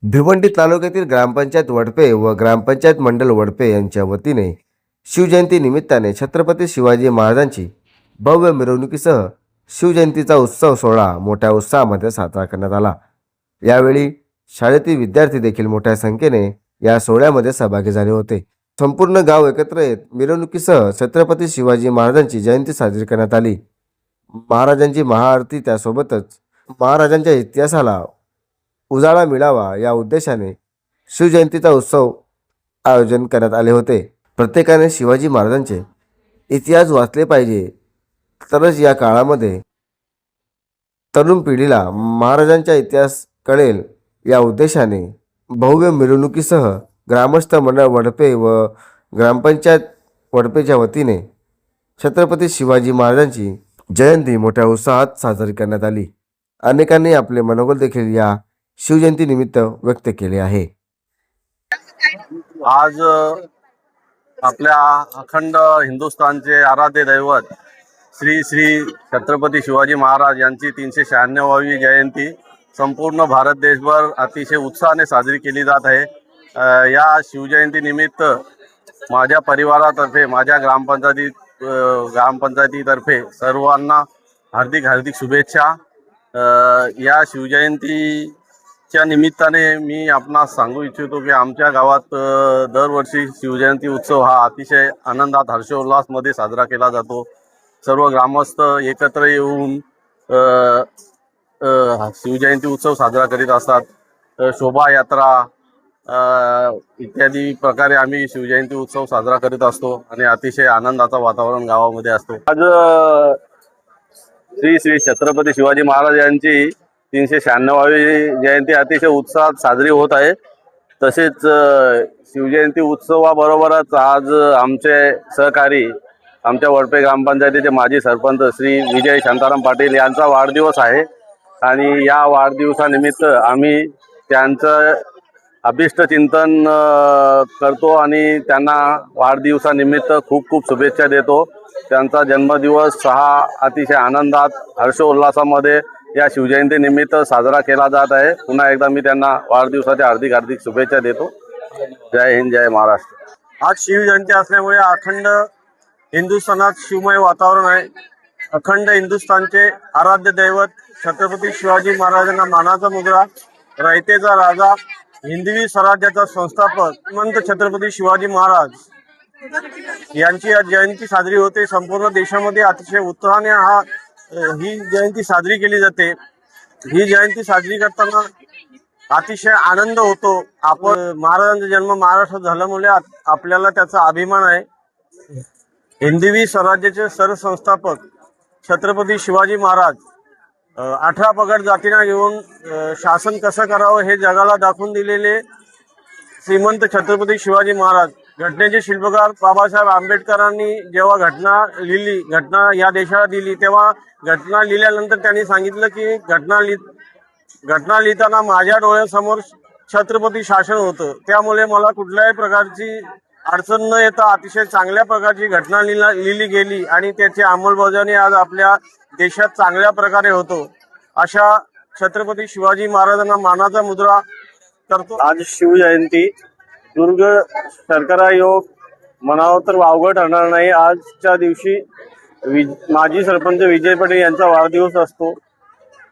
भिवंडी तालुक्यातील ग्रामपंचायत वडपे व ग्रामपंचायत मंडळ वडपे यांच्या वतीने शिवजयंती निमित्ताने छत्रपती शिवाजी महाराजांची भव्य मिरवणुकीसह शिवजयंतीचा उत्सव सोहळा मोठ्या उत्साहामध्ये साजरा करण्यात आला। यावेळी शाळेतील विद्यार्थी देखील मोठ्या संख्येने या सोहळ्यामध्ये सहभागी झाले होते। संपूर्ण गाव एकत्र येत मिरवणुकीसह छत्रपती शिवाजी महाराजांची जयंती साजरी करण्यात आली। महाराजांची महाआरती त्यासोबतच महाराजांच्या इतिहासाला उजाळा मिळावा या उद्देशाने शिवजयंतीचा उत्सव आयोजन करण्यात आले होते। प्रत्येकाने शिवाजी महाराजांचे इतिहास वाचले पाहिजे, तरच या काळामध्ये तरुण पिढीला महाराजांचा इतिहास कळेल या उद्देशाने भव्य मिरवणुकीसह ग्रामस्थ मंडळ वडपे व ग्रामपंचायत वडपेच्या वतीने छत्रपती शिवाजी महाराजांची जयंती मोठ्या उत्साहात साजरी करण्यात आली। अनेकांनी आपले मनोगत देखील या शिवजयंती निमित्त व्यक्त केले आहे। आज आपल्या अखंड हिंदुस्थानचे आराध्य दैवत श्री श्री छत्रपती शिवाजी महाराज यांची 396वी जयंती संपूर्ण भारत देशभर अतिशय उत्साहाने साजरी केली जात आहे। या शिवजयंती निमित्त माझ्या परिवारातर्फे माझ्या ग्रामपंचायतीतर्फे सर्वांना हार्दिक शुभेच्छा। या शिवजयंतीच्या निमित्ताने मी आपणास सांगू इच्छितो की आमच्या गावात दरवर्षी शिवजयंती उत्सव हा अतिशय आनंदात हर्षोल्लासमध्ये साजरा केला जातो। सर्व ग्रामस्थ एकत्र येऊन शिवजयंती उत्सव साजरा करीत असतात। शोभायात्रा इत्यादी प्रकारे आम्ही शिवजयंती उत्सव साजरा करीत असतो आणि अतिशय आनंदाचं वातावरण गावामध्ये असतो। आज श्री श्री छत्रपती शिवाजी महाराज यांची 396वी जयंती अतिशय उत्साहात साजरी होत आहे। तसेच शिवजयंती उत्सवाबरोबरच आज आमचे सहकारी आमच्या वडपे ग्रामपंचायतीचे माजी सरपंच श्री विजय शांताराम पाटील यांचा वाढदिवस आहे आणि या वाढदिवसानिमित्त आम्ही त्यांचं अभिष्ट चिंतन करतो आणि त्यांना वाढदिवसानिमित्त खूप शुभेच्छा देतो। त्यांचा जन्मदिवस हा अतिशय आनंदात हर्षोल्लासामध्ये या शिवजयंती निमित्त साजरा केला जात आहे। पुन्हा एकदा मी त्यांना वाढदिवसाच्या हार्दिक शुभेच्छा देतो। जय हिंद, जय महाराष्ट्र। आज शिवजयंती असल्यामुळे अखंड हिंदुस्थानात शिवमय वातावरण आहे। अखंड हिंदुस्थानचे आराध्य दैवत छत्रपती शिवाजी महाराजांना मानाचा मुजरा, रयतेचा राजा, हिंदवी स्वराज्याचा संस्थापक श्रीमंत छत्रपती शिवाजी महाराज यांची आज जयंती साजरी होते। संपूर्ण देशामध्ये अतिशय उत्साहाने ही जयंती साजरी केली जाते। ही जयंती साजरी करताना अतिशय आनंद होतो। आपण महाराजांचा जन्म महाराष्ट्रात झाल्यामुळे आपल्याला त्याचा अभिमान आहे। हिंदवी स्वराज्याचे सरसंस्थापक छत्रपती शिवाजी महाराज 18 पगड जातींना घेऊन शासन कसं करावं हे जगाला दाखवून दिलेले श्रीमंत छत्रपती शिवाजी महाराज। घटनेचे शिल्पकार बाबासाहेब आंबेडकरांनी जेव्हा घटना या देशाला दिली तेव्हा घटना लिहिल्यानंतर त्यांनी सांगितलं की घटना लिहिताना माझ्या डोळ्यासमोर छत्रपती शासन होतं, त्यामुळे मला कुठल्याही प्रकारची अडचण न येता अतिशय चांगल्या प्रकारची घटना लिहिली गेली आणि त्याची अंमलबजावणी आज आपल्या देशात चांगल्या प्रकारे होतो। अशा छत्रपती शिवाजी महाराजांना मानाचा मुजरा करतो। आज शिवजयंती दुर्ग शर्करा योग म्हणावं तर वावगं ठरणार नाही। आजच्या दिवशी माजी सरपंच विजय पाटील यांचा वाढदिवस असतो।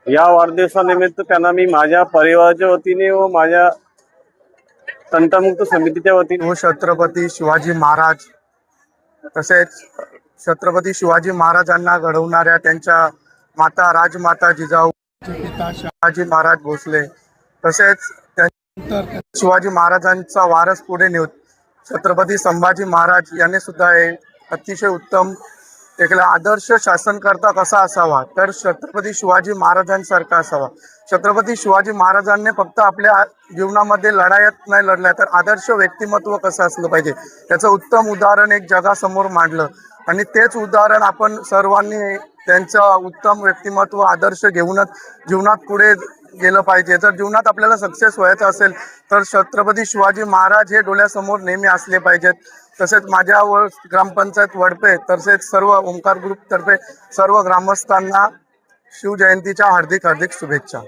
या वाढदिवसानिमित्त त्यांना मी माझ्या परिवाराच्या वतीने व माझ्या तंटमुक्त समितीच्या वतीने छत्रपती शिवाजी महाराज तसेच छत्रपती शिवाजी महाराजांना घडवणाऱ्या त्यांच्या माता राजमाता जिजाऊ पिता शिवाजी महाराज भोसले तसेच त्यानंतर शिवाजी महाराजांचा वारस पुढे नेऊन छत्रपती संभाजी महाराज यांनी सुद्धा एक अतिशय उत्तम एक आदर्श शासनकर्ता कसा असावा तर छत्रपती शिवाजी महाराजांसारखा असावा। छत्रपती शिवाजी महाराजांनी फक्त आपल्या जीवनामध्ये लढायात नाही लढल्या तर आदर्श व्यक्तिमत्व कसं असलं पाहिजे त्याचं उत्तम उदाहरण एक जगासमोर मांडलं आणि तेच उदाहरण आपण सर्वांनी त्यांचं उत्तम व्यक्तिमत्व आदर्श घेऊनच जीवनात पुढे गेलं पाहिजे। जर जीवनात आपल्याला सक्सेस व्हायचं असेल तर छत्रपती शिवाजी महाराज हे डोळ्यासमोर नेहमी असले पाहिजेत। तसेच माझ्या ग्रामपंचायत वडपे तसेच सर्व ओंकार ग्रुप तर्फे सर्व ग्रामस्थांना शिवजयंतीच्या हार्दिक शुभेच्छा।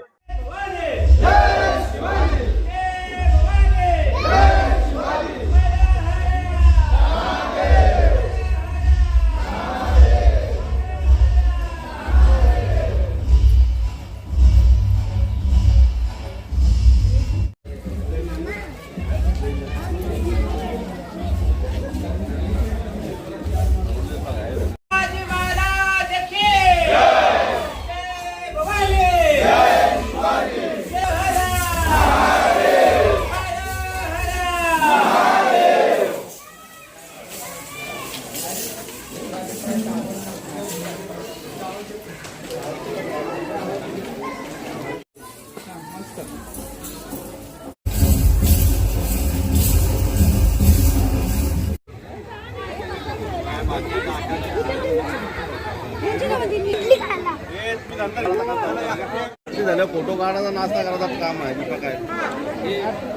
गाण्याचा नाश्ता करायचं काम आहे दुसरं काय.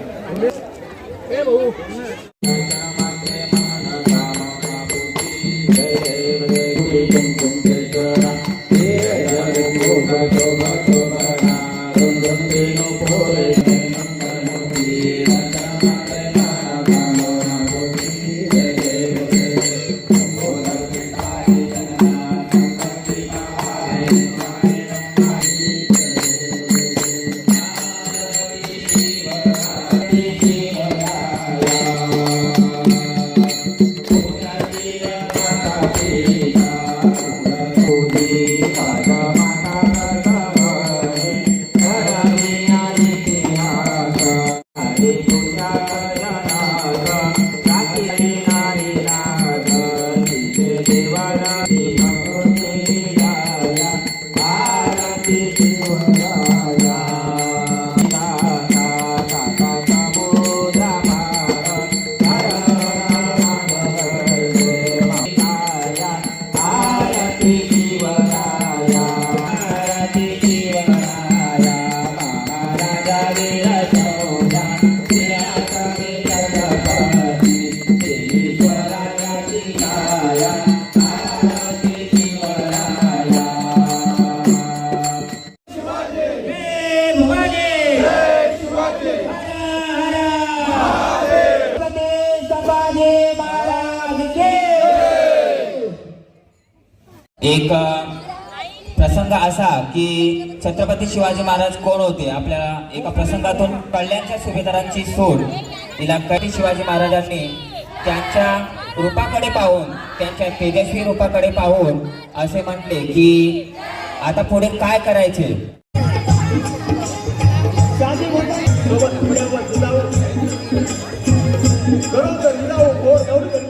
एक प्रसंग असा की छत्रपती शिवाजी महाराज कोण होते आपल्याला एका प्रसंगातून कल्याणच्या सुभेदारांची सोड इलाकातील शिवाजी महाराजांनी त्यांच्या रूपाकडे पाहून त्यांच्या तेजस्वी रूपाकडे पाहून असे म्हटले की आता पुढे काय करायचे. सोबत